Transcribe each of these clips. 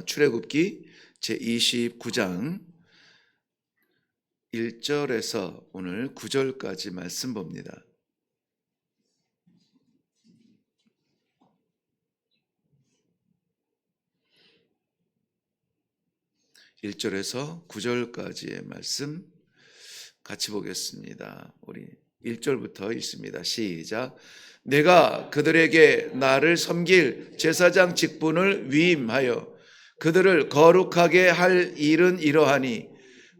출애굽기 제29장 1절에서 오늘 9절까지 말씀 봅니다. 1절에서 9절까지의 말씀 같이 보겠습니다. 우리 1절부터 읽습니다. 시작. 내가 그들에게 나를 섬길 제사장 직분을 위임하여 그들을 거룩하게 할 일은 이러하니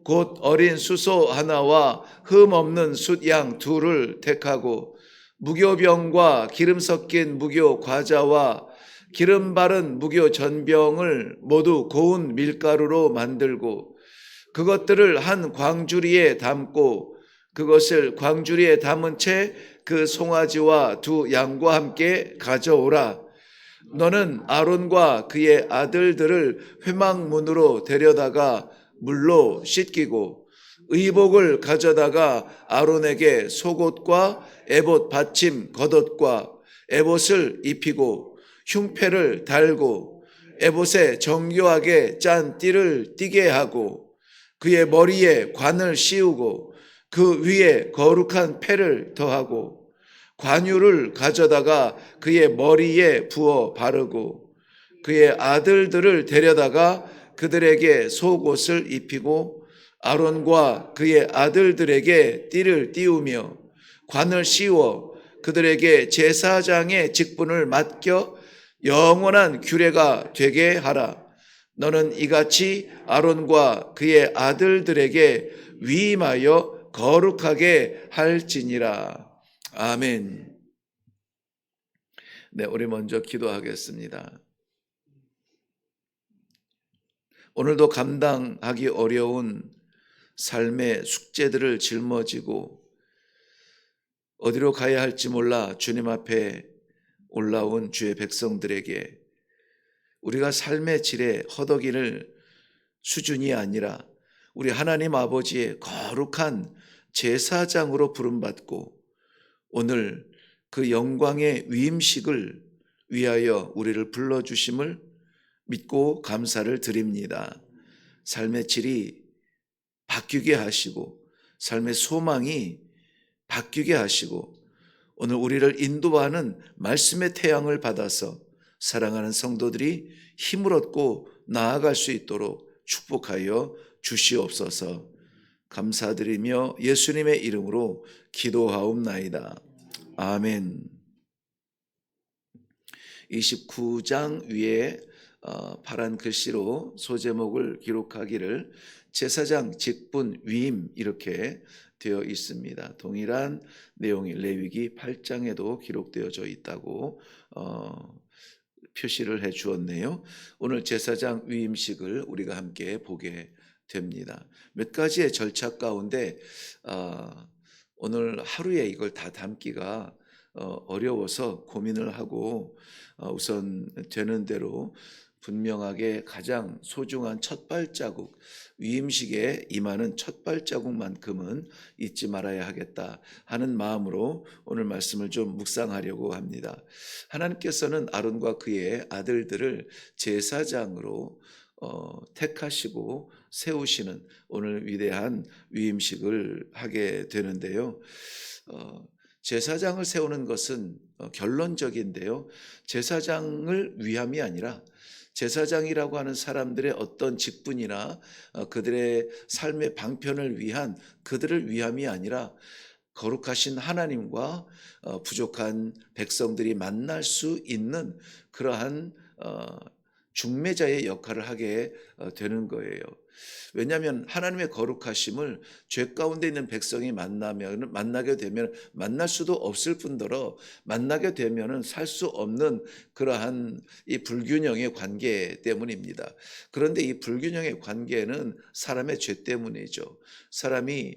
곧 어린 수소 하나와 흠 없는 숫양 둘을 택하고 무교병과 기름 섞인 무교 과자와 기름 바른 무교 전병을 모두 고운 밀가루로 만들고 그것들을 한 광주리에 담고 그것을 광주리에 담은 채 그 송아지와 두 양과 함께 가져오라. 너는 아론과 그의 아들들을 회막문으로 데려다가 물로 씻기고 의복을 가져다가 아론에게 속옷과 에봇 받침 겉옷과 에봇을 입히고 흉패를 달고 에봇에 정교하게 짠 띠를 띠게 하고 그의 머리에 관을 씌우고 그 위에 거룩한 패를 더하고 관유를 가져다가 그의 머리에 부어 바르고 그의 아들들을 데려다가 그들에게 속옷을 입히고 아론과 그의 아들들에게 띠를 띄우며 관을 씌워 그들에게 제사장의 직분을 맡겨 영원한 규례가 되게 하라. 너는 이같이 아론과 그의 아들들에게 위임하여 거룩하게 할지니라. 아멘. 네, 우리 먼저 기도하겠습니다. 오늘도 감당하기 어려운 삶의 숙제들을 짊어지고 어디로 가야 할지 몰라 주님 앞에 올라온 주의 백성들에게 우리가 삶의 질에 허덕이는 수준이 아니라 우리 하나님 아버지의 거룩한 제사장으로 부름받고 오늘 그 영광의 위임식을 위하여 우리를 불러주심을 믿고 감사를 드립니다. 삶의 질이 바뀌게 하시고 삶의 소망이 바뀌게 하시고 오늘 우리를 인도하는 말씀의 태양을 받아서 사랑하는 성도들이 힘을 얻고 나아갈 수 있도록 축복하여 주시옵소서. 감사드리며 예수님의 이름으로 기도하옵나이다. 아멘. 29장 위에 파란 글씨로 소제목을 기록하기를 제사장 직분 위임 이렇게 되어 있습니다. 동일한 내용이 레위기 8장에도 기록되어져 있다고 표시를 해 주었네요. 오늘 제사장 위임식을 우리가 함께 보게 됩니다. 몇 가지의 절차 가운데 오늘 하루에 이걸 다 담기가 어려워서 고민을 하고 우선 되는 대로 분명하게 가장 소중한 첫 발자국, 위임식에 임하는 첫 발자국만큼은 잊지 말아야 하겠다 하는 마음으로 오늘 말씀을 좀 묵상하려고 합니다. 하나님께서는 아론과 그의 아들들을 제사장으로 택하시고 세우시는 오늘 위대한 위임식을 하게 되는데요. 제사장을 세우는 것은 결론적인데요. 제사장을 위함이 아니라 제사장이라고 하는 사람들의 어떤 직분이나 그들의 삶의 방편을 위한 그들을 위함이 아니라 거룩하신 하나님과 부족한 백성들이 만날 수 있는 그러한 중매자의 역할을 하게 되는 거예요. 왜냐하면 하나님의 거룩하심을 죄 가운데 있는 백성이 만나게 되면 만날 수도 없을 뿐더러 만나게 되면 살 수 없는 그러한 이 불균형의 관계 때문입니다. 그런데 이 불균형의 관계는 사람의 죄 때문이죠. 사람이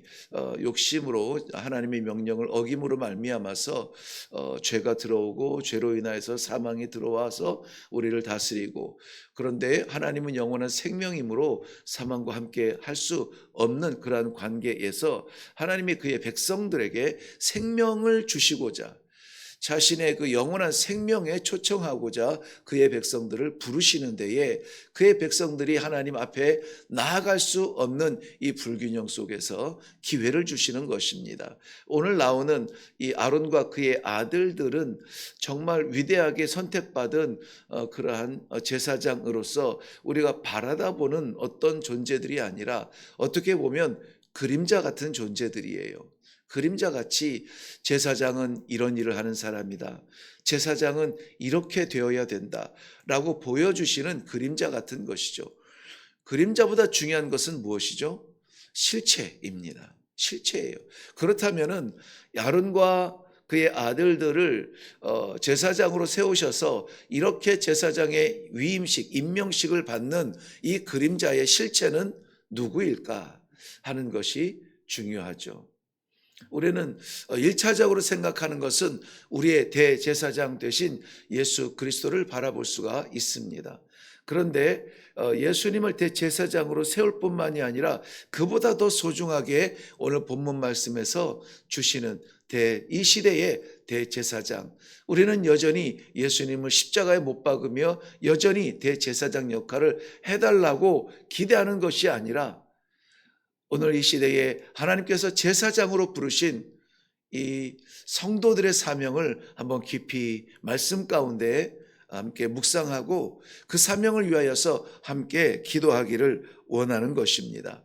욕심으로 하나님의 명령을 어김으로 말미암아서 죄가 들어오고 죄로 인하여서 사망이 들어와서 우리를 다스리고 그런데 하나님은 영원한 생명이므로 사망과 함께 할 수 없는 그러한 관계에서 하나님이 그의 백성들에게 생명을 주시고자 자신의 그 영원한 생명에 초청하고자 그의 백성들을 부르시는 데에 그의 백성들이 하나님 앞에 나아갈 수 없는 이 불균형 속에서 기회를 주시는 것입니다. 오늘 나오는 이 아론과 그의 아들들은 정말 위대하게 선택받은 그러한 제사장으로서 우리가 바라다 보는 어떤 존재들이 아니라 어떻게 보면 그림자 같은 존재들이에요. 그림자같이 제사장은 이런 일을 하는 사람이다. 제사장은 이렇게 되어야 된다라고 보여주시는 그림자 같은 것이죠. 그림자보다 중요한 것은 무엇이죠? 실체입니다. 실체예요. 그렇다면은 아론과 그의 아들들을 제사장으로 세우셔서 이렇게 제사장의 위임식, 임명식을 받는 이 그림자의 실체는 누구일까 하는 것이 중요하죠. 우리는 1차적으로 생각하는 것은 우리의 대제사장 되신 예수 그리스도를 바라볼 수가 있습니다. 그런데 예수님을 대제사장으로 세울 뿐만이 아니라 그보다 더 소중하게 오늘 본문 말씀에서 주시는 이 시대의 대제사장, 우리는 여전히 예수님을 십자가에 못 박으며 여전히 대제사장 역할을 해달라고 기대하는 것이 아니라 오늘 이 시대에 하나님께서 제사장으로 부르신 이 성도들의 사명을 한번 깊이 말씀 가운데 함께 묵상하고 그 사명을 위하여서 함께 기도하기를 원하는 것입니다.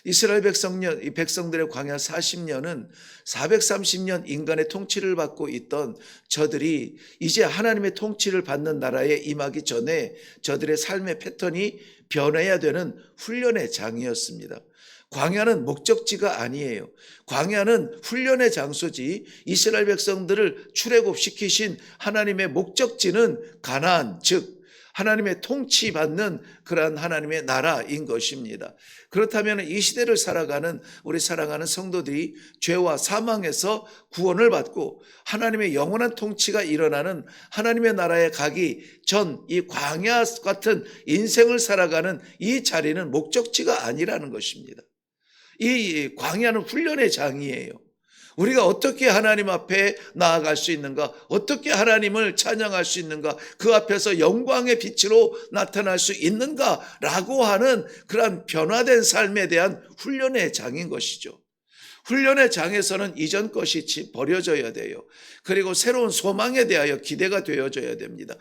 이스라엘 이 백성들의 광야 40년은 430년 인간의 통치를 받고 있던 저들이 이제 하나님의 통치를 받는 나라에 임하기 전에 저들의 삶의 패턴이 변해야 되는 훈련의 장이었습니다. 광야는 목적지가 아니에요. 광야는 훈련의 장소지 이스라엘 백성들을 출애굽시키신 하나님의 목적지는 가나안, 즉 하나님의 통치받는 그러한 하나님의 나라인 것입니다. 그렇다면 이 시대를 살아가는 우리 사랑하는 성도들이 죄와 사망에서 구원을 받고 하나님의 영원한 통치가 일어나는 하나님의 나라에 가기 전 이 광야 같은 인생을 살아가는 이 자리는 목적지가 아니라는 것입니다. 이 광야는 훈련의 장이에요. 우리가 어떻게 하나님 앞에 나아갈 수 있는가? 어떻게 하나님을 찬양할 수 있는가? 그 앞에서 영광의 빛으로 나타날 수 있는가라고 하는 그러한 변화된 삶에 대한 훈련의 장인 것이죠. 훈련의 장에서는 이전 것이 버려져야 돼요. 그리고 새로운 소망에 대하여 기대가 되어져야 됩니다.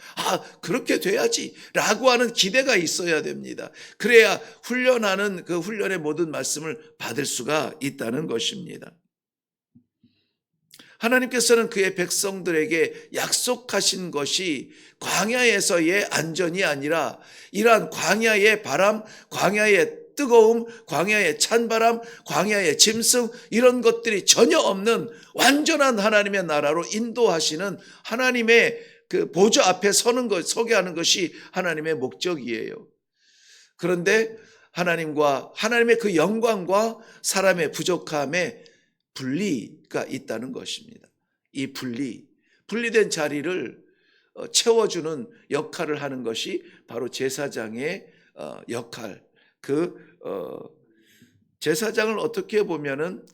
그렇게 돼야지 라고 하는 기대가 있어야 됩니다. 그래야 훈련하는 그 훈련의 모든 말씀을 받을 수가 있다는 것입니다. 하나님께서는 그의 백성들에게 약속하신 것이 광야에서의 안전이 아니라 이러한 광야의 바람, 광야의 뜨거움, 광야의 찬바람, 광야의 짐승 이런 것들이 전혀 없는 완전한 하나님의 나라로 인도하시는 하나님의 그 보좌 앞에 서게 하는 것이 하나님의 목적이에요. 그런데 하나님의 그 영광과 사람의 부족함의 분리가 있다는 것입니다. 이 분리된 자리를 채워주는 역할을 하는 것이 바로 제사장의 역할. 제사장을 어떻게 보면은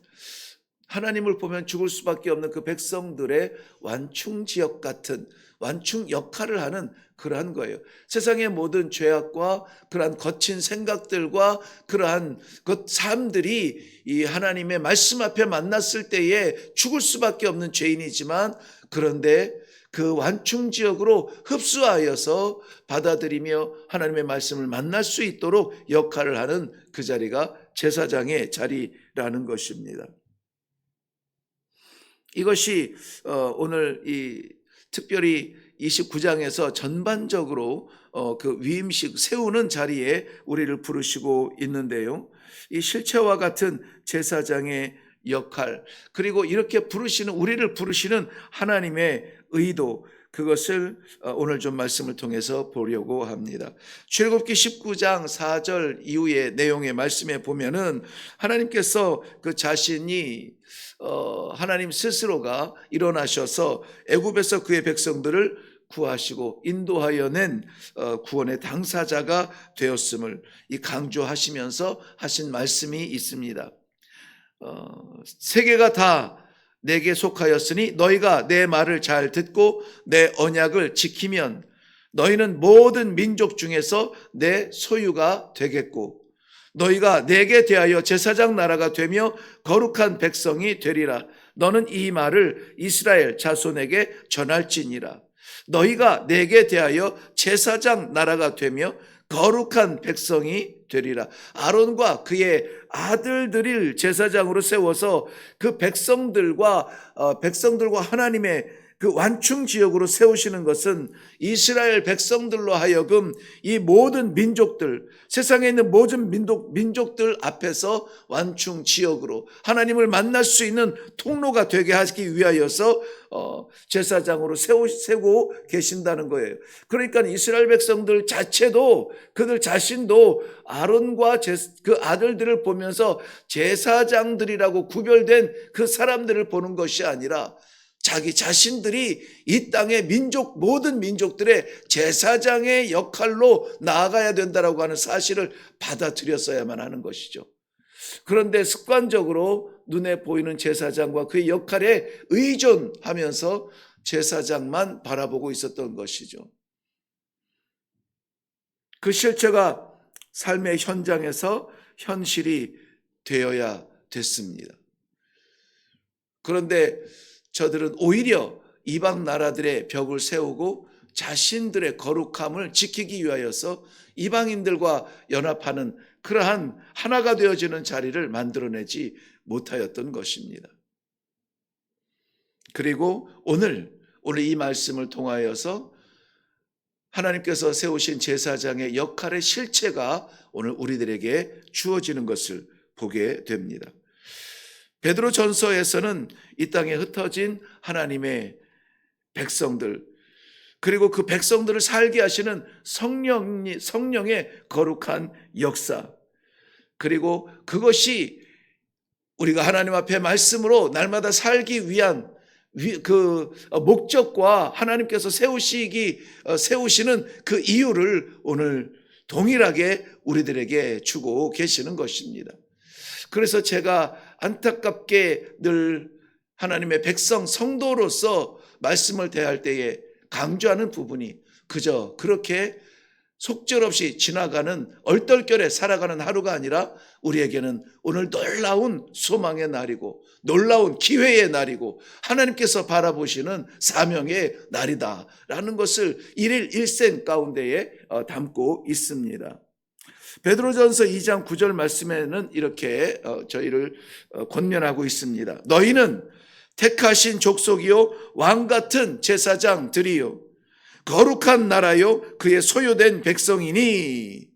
하나님을 보면 죽을 수밖에 없는 그 백성들의 완충 지역 같은 완충 역할을 하는 그러한 거예요. 세상의 모든 죄악과 그러한 거친 생각들과 그러한 삶들이 이 하나님의 말씀 앞에 만났을 때에 죽을 수밖에 없는 죄인이지만 그런데 그 완충 지역으로 흡수하여서 받아들이며 하나님의 말씀을 만날 수 있도록 역할을 하는 그 자리가 제사장의 자리라는 것입니다. 이것이 오늘 특별히 29장에서 전반적으로 그 위임식 세우는 자리에 우리를 부르시고 있는데요. 이 실체와 같은 제사장의 역할, 그리고 이렇게 우리를 부르시는 하나님의 의도, 그것을 오늘 좀 말씀을 통해서 보려고 합니다. 출애굽기 19장 4절 이후의 내용의 말씀에 보면은 하나님께서 그 자신이 하나님 스스로가 일어나셔서 애굽에서 그의 백성들을 구하시고 인도하여 낸 구원의 당사자가 되었음을 강조하시면서 하신 말씀이 있습니다. 세계가 다 내게 속하였으니 너희가 내 말을 잘 듣고 내 언약을 지키면 너희는 모든 민족 중에서 내 소유가 되겠고 너희가 내게 대하여 제사장 나라가 되며 거룩한 백성이 되리라. 너는 이 말을 이스라엘 자손에게 전할지니라. 너희가 내게 대하여 제사장 나라가 되며 거룩한 백성이 되리라. 아론과 그의 아들들을 제사장으로 세워서 그 백성들과 하나님의 그 완충 지역으로 세우시는 것은 이스라엘 백성들로 하여금 이 모든 민족들, 세상에 있는 모든 민족들 앞에서 완충 지역으로 하나님을 만날 수 있는 통로가 되게 하기 위하여서 제사장으로 세우고 계신다는 거예요. 그러니까 이스라엘 백성들 자체도 그들 자신도 아론과 그 아들들을 보면서 제사장들이라고 구별된 그 사람들을 보는 것이 아니라 자기 자신들이 이 땅의 모든 민족들의 제사장의 역할로 나아가야 된다라고 하는 사실을 받아들였어야만 하는 것이죠. 그런데 습관적으로 눈에 보이는 제사장과 그의 역할에 의존하면서 제사장만 바라보고 있었던 것이죠. 그 실체가 삶의 현장에서 현실이 되어야 됐습니다. 그런데 저들은 오히려 이방 나라들의 벽을 세우고 자신들의 거룩함을 지키기 위하여서 이방인들과 연합하는 그러한 하나가 되어지는 자리를 만들어내지 못하였던 것입니다. 그리고 오늘 이 말씀을 통하여서 하나님께서 세우신 제사장의 역할의 실체가 오늘 우리들에게 주어지는 것을 보게 됩니다. 베드로전서에서는 이 땅에 흩어진 하나님의 백성들, 그리고 그 백성들을 살게 하시는 성령의 거룩한 역사, 그리고 그것이 우리가 하나님 앞에 말씀으로 날마다 살기 위한 그 목적과 하나님께서 세우시는 그 이유를 오늘 동일하게 우리들에게 주고 계시는 것입니다. 그래서 제가 안타깝게 늘 하나님의 백성, 성도로서 말씀을 대할 때에 강조하는 부분이 그저 그렇게 속절없이 지나가는 얼떨결에 살아가는 하루가 아니라 우리에게는 오늘 놀라운 소망의 날이고 놀라운 기회의 날이고 하나님께서 바라보시는 사명의 날이다라는 것을 일일 일생 가운데에 담고 있습니다. 베드로전서 2장 9절 말씀에는 이렇게 저희를 권면하고 있습니다. 너희는 택하신 족속이요 왕같은 제사장들이요 거룩한 나라요 그의 소유된 백성이니.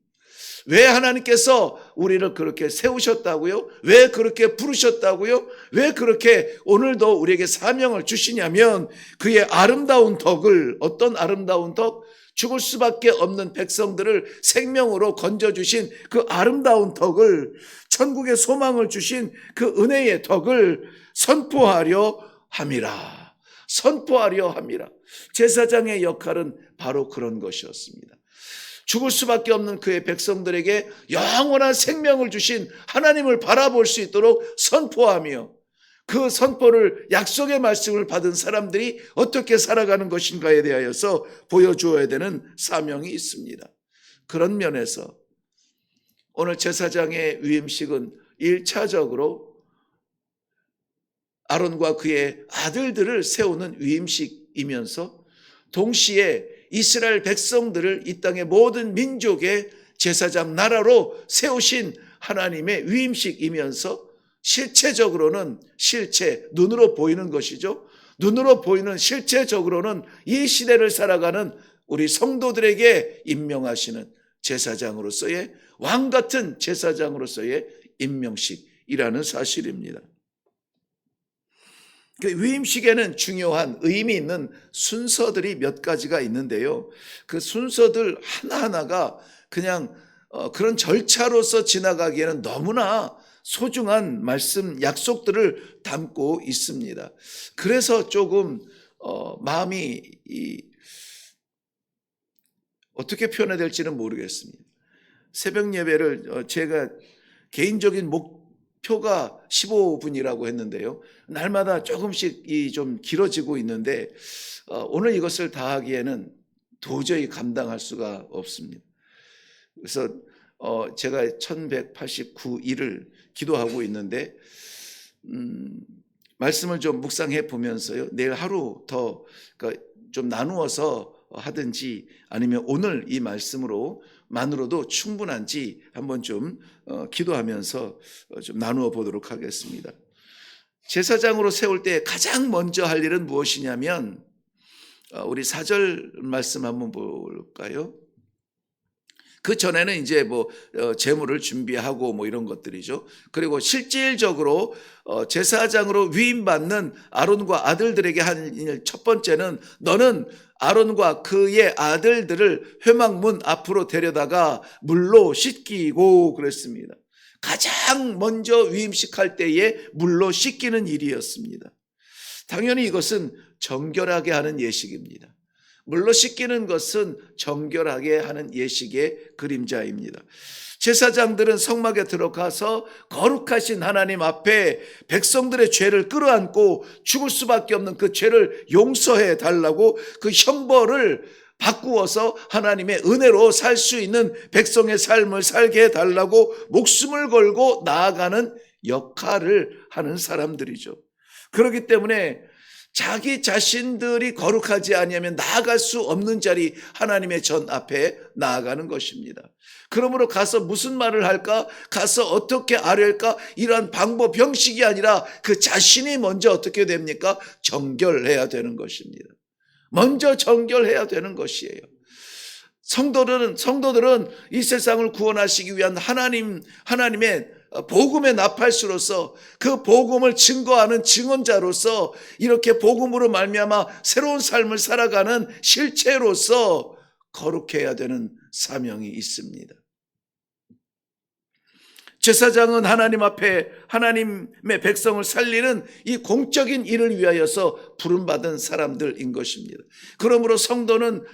왜 하나님께서 우리를 그렇게 세우셨다고요? 왜 그렇게 부르셨다고요? 왜 그렇게 오늘도 우리에게 사명을 주시냐면 그의 아름다운 덕을, 어떤 아름다운 덕? 죽을 수밖에 없는 백성들을 생명으로 건져주신 그 아름다운 덕을, 천국의 소망을 주신 그 은혜의 덕을 선포하려 함이라. 선포하려 함이라. 제사장의 역할은 바로 그런 것이었습니다. 죽을 수밖에 없는 그의 백성들에게 영원한 생명을 주신 하나님을 바라볼 수 있도록 선포하며 그 선포를, 약속의 말씀을 받은 사람들이 어떻게 살아가는 것인가에 대하여서 보여주어야 되는 사명이 있습니다. 그런 면에서 오늘 제사장의 위임식은 1차적으로 아론과 그의 아들들을 세우는 위임식이면서 동시에 이스라엘 백성들을 이 땅의 모든 민족의 제사장 나라로 세우신 하나님의 위임식이면서 실체적으로는 눈으로 보이는 것이죠. 눈으로 보이는 실체적으로는 이 시대를 살아가는 우리 성도들에게 임명하시는 제사장으로서의 왕같은 제사장으로서의 임명식이라는 사실입니다. 그 위임식에는 중요한 의미 있는 순서들이 몇 가지가 있는데요. 그 순서들 하나하나가 그냥 그런 절차로서 지나가기에는 너무나 소중한 말씀, 약속들을 담고 있습니다. 그래서 조금 마음이 어떻게 표현해야 될지는 모르겠습니다. 새벽 예배를 제가 개인적인 표가 15분이라고 했는데요. 날마다 조금씩 좀 길어지고 있는데 오늘 이것을 다 하기에는 도저히 감당할 수가 없습니다. 그래서 제가 1189일을 기도하고 있는데 말씀을 좀 묵상해 보면서요. 내일 하루 더 그러니까 좀 나누어서 하든지 아니면 오늘 이 말씀으로 만으로도 충분한지 한번 좀 기도하면서 좀 나누어 보도록 하겠습니다. 제사장으로 세울 때 가장 먼저 할 일은 무엇이냐면 우리 4절 말씀 한번 볼까요? 그 전에는 이제 뭐 제물을 준비하고 뭐 이런 것들이죠. 그리고 실질적으로 제사장으로 위임받는 아론과 아들들에게 한 일 첫 번째는 너는 아론과 그의 아들들을 회막문 앞으로 데려다가 물로 씻기고 그랬습니다. 가장 먼저 위임식할 때에 물로 씻기는 일이었습니다. 당연히 이것은 정결하게 하는 예식입니다. 물로 씻기는 것은 정결하게 하는 예식의 그림자입니다. 제사장들은 성막에 들어가서 거룩하신 하나님 앞에 백성들의 죄를 끌어안고 죽을 수밖에 없는 그 죄를 용서해 달라고 그 형벌을 바꾸어서 하나님의 은혜로 살 수 있는 백성의 삶을 살게 해달라고 목숨을 걸고 나아가는 역할을 하는 사람들이죠. 그렇기 때문에 자기 자신들이 거룩하지 아니하면 나아갈 수 없는 자리 하나님의 전 앞에 나아가는 것입니다. 그러므로 가서 무슨 말을 할까? 가서 어떻게 아뢰할까? 이러한 방법 형식이 아니라 그 자신이 먼저 어떻게 됩니까? 정결해야 되는 것입니다. 먼저 정결해야 되는 것이에요. 성도들은 이 세상을 구원하시기 위한 하나님의 복음의 나팔수로서 그 복음을 증거하는 증언자로서 이렇게 복음으로 말미암아 새로운 삶을 살아가는 실체로서 거룩해야 되는 사명이 있습니다. 제사장은 하나님 앞에 하나님의 백성을 살리는 이 공적인 일을 위하여서 부름받은 사람들인 것입니다. 그러므로 성도는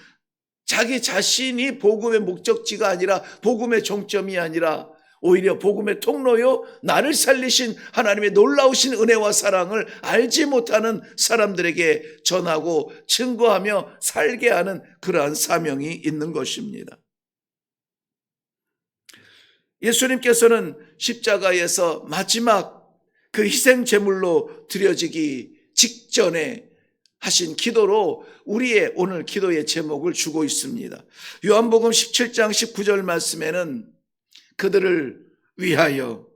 자기 자신이 복음의 목적지가 아니라 복음의 종점이 아니라 오히려 복음의 통로요 나를 살리신 하나님의 놀라우신 은혜와 사랑을 알지 못하는 사람들에게 전하고 증거하며 살게 하는 그러한 사명이 있는 것입니다. 예수님께서는 십자가에서 마지막 그 희생 제물로 드려지기 직전에 하신 기도로 우리의 오늘 기도의 제목을 주고 있습니다. 요한복음 17장 19절 말씀에는 그들을 위하여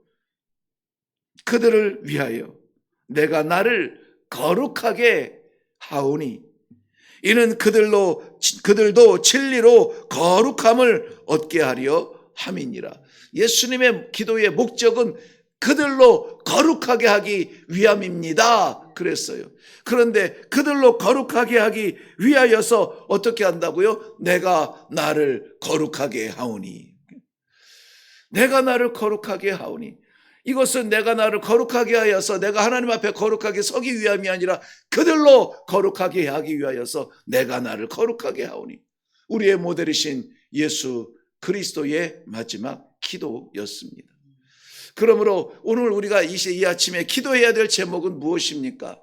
내가 나를 거룩하게 하오니 이는 그들도 진리로 거룩함을 얻게 하려 함이니라. 예수님의 기도의 목적은 그들로 거룩하게 하기 위함입니다. 그랬어요. 그런데 그들로 거룩하게 하기 위하여서 어떻게 한다고요? 내가 나를 거룩하게 하오니. 내가 나를 거룩하게 하오니. 이것은 내가 나를 거룩하게 하여서 내가 하나님 앞에 거룩하게 서기 위함이 아니라 그들로 거룩하게 하기 위하여서 내가 나를 거룩하게 하오니. 우리의 모델이신 예수 그리스도의 마지막 기도였습니다. 그러므로 오늘 우리가 이 아침에 기도해야 될 제목은 무엇입니까?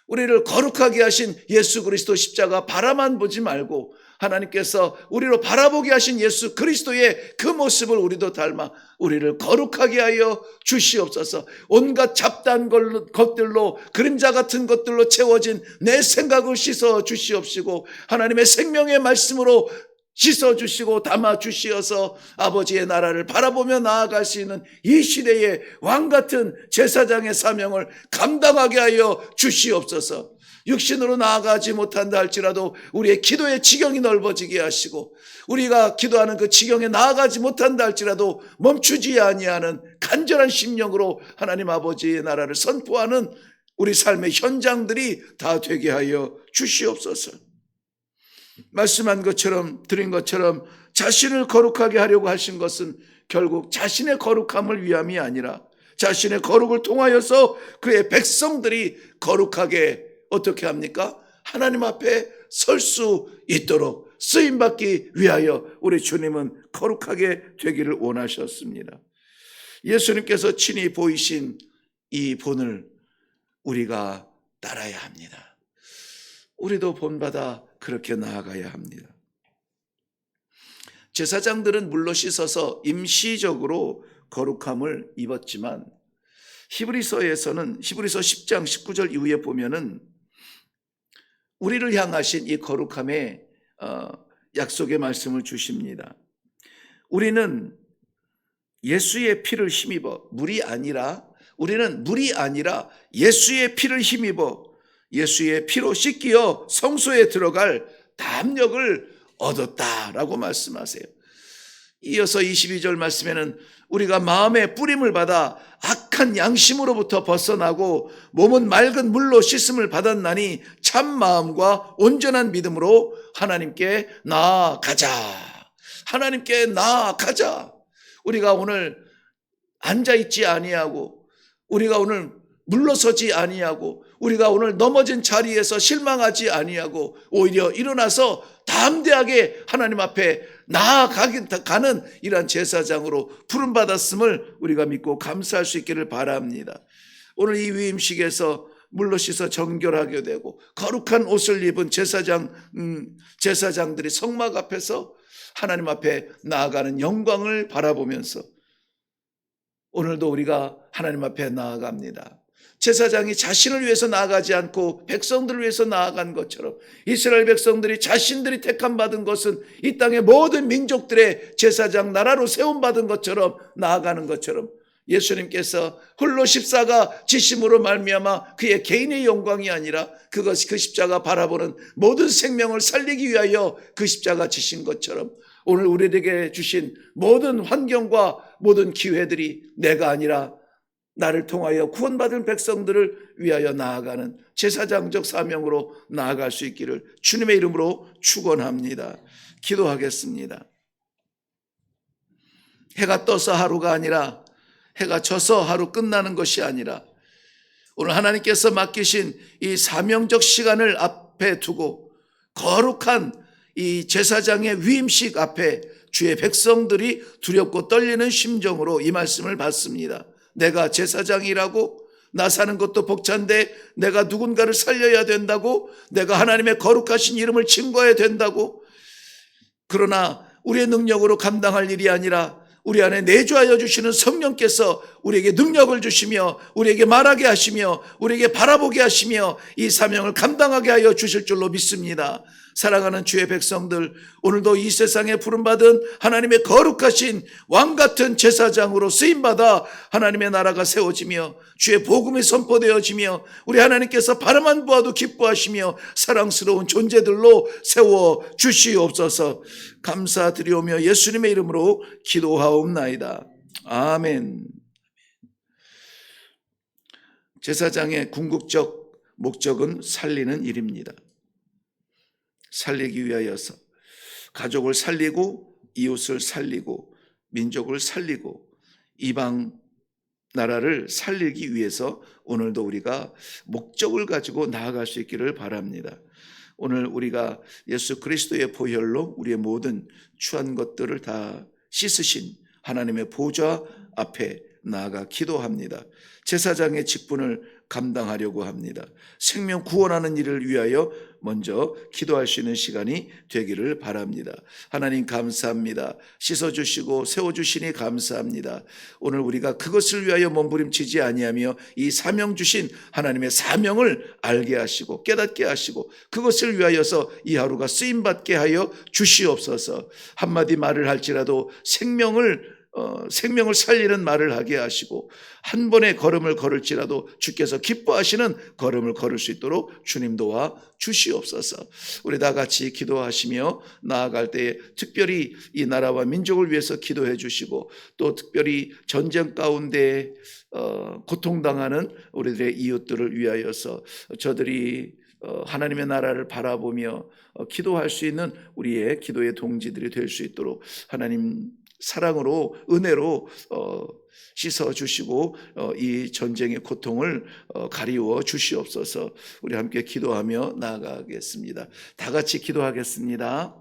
우리를 거룩하게 하신 예수 그리스도 십자가 바라만 보지 말고 하나님께서 우리로 바라보게 하신 예수 그리스도의 그 모습을 우리도 닮아 우리를 거룩하게 하여 주시옵소서. 온갖 잡다한 것들로 그림자 같은 것들로 채워진 내 생각을 씻어 주시옵시고 하나님의 생명의 말씀으로 씻어주시고 담아주시어서 아버지의 나라를 바라보며 나아갈 수 있는 이 시대의 왕같은 제사장의 사명을 감당하게 하여 주시옵소서. 육신으로 나아가지 못한다 할지라도 우리의 기도의 지경이 넓어지게 하시고 우리가 기도하는 그 지경에 나아가지 못한다 할지라도 멈추지 아니하는 간절한 심령으로 하나님 아버지의 나라를 선포하는 우리 삶의 현장들이 다 되게 하여 주시옵소서. 말씀한 것처럼 드린 것처럼 자신을 거룩하게 하려고 하신 것은 결국 자신의 거룩함을 위함이 아니라 자신의 거룩을 통하여서 그의 백성들이 거룩하게 어떻게 합니까? 하나님 앞에 설 수 있도록 쓰임받기 위하여 우리 주님은 거룩하게 되기를 원하셨습니다. 예수님께서 친히 보이신 이 본을 우리가 따라야 합니다. 우리도 본받아 그렇게 나아가야 합니다. 제사장들은 물로 씻어서 임시적으로 거룩함을 입었지만 히브리서에서는 히브리서 10장 19절 이후에 보면은 우리를 향하신 이 거룩함의 약속의 말씀을 주십니다. 우리는 예수의 피를 힘입어 우리는 물이 아니라 예수의 피를 힘입어 예수의 피로 씻기어 성소에 들어갈 담력을 얻었다라고 말씀하세요. 이어서 22절 말씀에는 우리가 마음의 뿌림을 받아 악한 양심으로부터 벗어나고 몸은 맑은 물로 씻음을 받았나니 참 마음과 온전한 믿음으로 하나님께 나아가자. 하나님께 나아가자. 우리가 오늘 앉아있지 아니하고 우리가 오늘 물러서지 아니하고 우리가 오늘 넘어진 자리에서 실망하지 아니하고 오히려 일어나서 담대하게 하나님 앞에 나아가는 이러한 제사장으로 부름받았음을 우리가 믿고 감사할 수 있기를 바랍니다. 오늘 이 위임식에서 물로 씻어 정결하게 되고 거룩한 옷을 입은 제사장들이 성막 앞에서 하나님 앞에 나아가는 영광을 바라보면서 오늘도 우리가 하나님 앞에 나아갑니다. 제사장이 자신을 위해서 나아가지 않고 백성들을 위해서 나아간 것처럼 이스라엘 백성들이 자신들이 택함 받은 것은 이 땅의 모든 민족들의 제사장 나라로 세움받은 것처럼 나아가는 것처럼 예수님께서 홀로 십자가 지심으로 말미암아 그의 개인의 영광이 아니라 그 십자가 바라보는 모든 생명을 살리기 위하여 그 십자가 지신 것처럼 오늘 우리에게 주신 모든 환경과 모든 기회들이 내가 아니라 나를 통하여 구원받은 백성들을 위하여 나아가는 제사장적 사명으로 나아갈 수 있기를 주님의 이름으로 축원합니다. 기도하겠습니다. 해가 떠서 하루가 아니라 해가 져서 하루 끝나는 것이 아니라 오늘 하나님께서 맡기신 이 사명적 시간을 앞에 두고 거룩한 이 제사장의 위임식 앞에 주의 백성들이 두렵고 떨리는 심정으로 이 말씀을 받습니다. 내가 제사장이라고 나 사는 것도 벅찬데 내가 누군가를 살려야 된다고 내가 하나님의 거룩하신 이름을 증거해야 된다고 그러나 우리의 능력으로 감당할 일이 아니라 우리 안에 내주하여 주시는 성령께서 우리에게 능력을 주시며 우리에게 말하게 하시며 우리에게 바라보게 하시며 이 사명을 감당하게 하여 주실 줄로 믿습니다. 사랑하는 주의 백성들 오늘도 이 세상에 부름받은 하나님의 거룩하신 왕같은 제사장으로 쓰임받아 하나님의 나라가 세워지며 주의 복음이 선포되어지며 우리 하나님께서 바라만 보아도 기뻐하시며 사랑스러운 존재들로 세워 주시옵소서. 감사드리오며 예수님의 이름으로 기도하옵나이다. 아멘. 제사장의 궁극적 목적은 살리는 일입니다. 살리기 위하여서 가족을 살리고 이웃을 살리고 민족을 살리고 이방 나라를 살리기 위해서 오늘도 우리가 목적을 가지고 나아갈 수 있기를 바랍니다. 오늘 우리가 예수 그리스도의 보혈로 우리의 모든 추한 것들을 다 씻으신 하나님의 보좌 앞에 나아가 기도합니다. 제사장의 직분을 감당하려고 합니다. 생명 구원하는 일을 위하여 먼저 기도할 수 있는 시간이 되기를 바랍니다. 하나님 감사합니다. 씻어주시고 세워주시니 감사합니다. 오늘 우리가 그것을 위하여 몸부림치지 아니하며 이 사명 주신 하나님의 사명을 알게 하시고 깨닫게 하시고 그것을 위하여서 이 하루가 쓰임받게 하여 주시옵소서. 한마디 말을 할지라도 생명을 살리는 말을 하게 하시고 한 번의 걸음을 걸을지라도 주께서 기뻐하시는 걸음을 걸을 수 있도록 주님 도와 주시옵소서. 우리 다 같이 기도하시며 나아갈 때에 특별히 이 나라와 민족을 위해서 기도해 주시고 또 특별히 전쟁 가운데 고통당하는 우리들의 이웃들을 위하여서 저들이 하나님의 나라를 바라보며 기도할 수 있는 우리의 기도의 동지들이 될 수 있도록 하나님 사랑으로 은혜로 씻어주시고 이 전쟁의 고통을 가리워 주시옵소서. 우리 함께 기도하며 나아가겠습니다. 다 같이 기도하겠습니다.